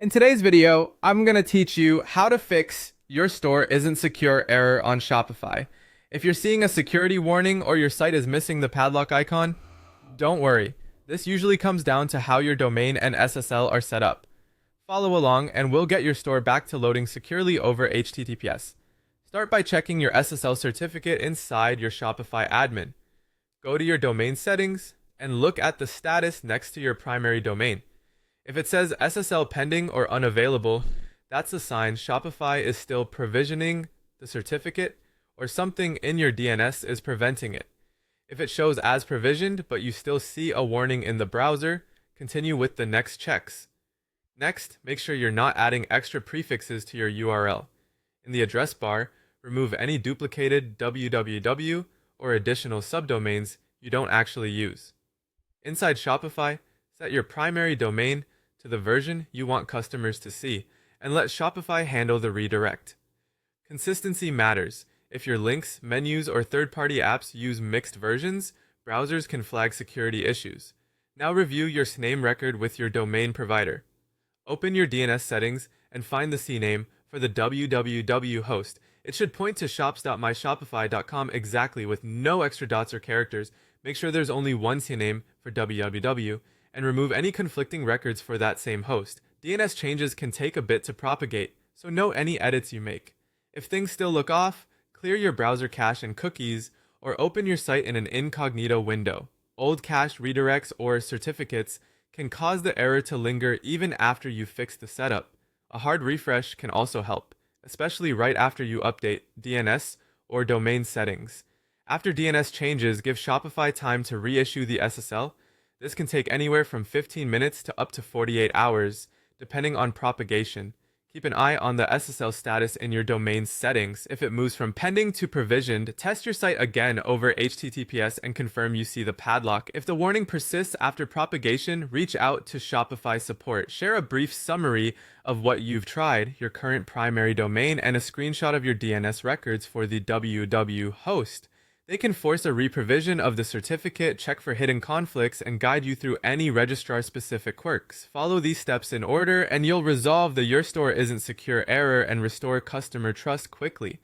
In today's video, I'm going to teach you how to fix your store isn't secure error on Shopify. If you're seeing a security warning or your site is missing the padlock icon, don't worry. This usually comes down to how your domain and SSL are set up. Follow along and we'll get your store back to loading securely over HTTPS. Start by checking your SSL certificate inside your Shopify admin. Go to your domain settings and look at the status next to your primary domain. If it says SSL pending or unavailable, that's a sign Shopify is still provisioning the certificate or something in your DNS is preventing it. If it shows as provisioned but you still see a warning in the browser, continue with the next checks. Next, make sure you're not adding extra prefixes to your URL. In the address bar, remove any duplicated www or additional subdomains you don't actually use. Inside Shopify, set your primary domain to the version you want customers to see, and let Shopify handle the redirect. Consistency matters. If your links, menus, or third-party apps use mixed versions, browsers can flag security issues. Now review your SNAME record with your domain provider. Open your DNS settings and find the CNAME for the www host. It should point to shops.myshopify.com exactly with no extra dots or characters. Make sure there's only one CNAME for www, and remove any conflicting records for that same host. DNS changes can take a bit to propagate, so note any edits you make. If things still look off, clear your browser cache and cookies, or open your site in an incognito window. Old cache redirects or certificates can cause the error to linger even after you fix the setup. A hard refresh can also help, especially right after you update DNS or domain settings. After DNS changes, give Shopify time to reissue the SSL. This can take anywhere from 15 minutes to up to 48 hours, depending on propagation. Keep an eye on the SSL status in your domain settings. If it moves from pending to provisioned, test your site again over HTTPS and confirm you see the padlock. If the warning persists after propagation, reach out to Shopify support. Share a brief summary of what you've tried, your current primary domain, and a screenshot of your DNS records for the www host. They can force a reprovision of the certificate, check for hidden conflicts, and guide you through any registrar-specific quirks. Follow these steps in order, and you'll resolve the your store isn't secure error and restore customer trust quickly.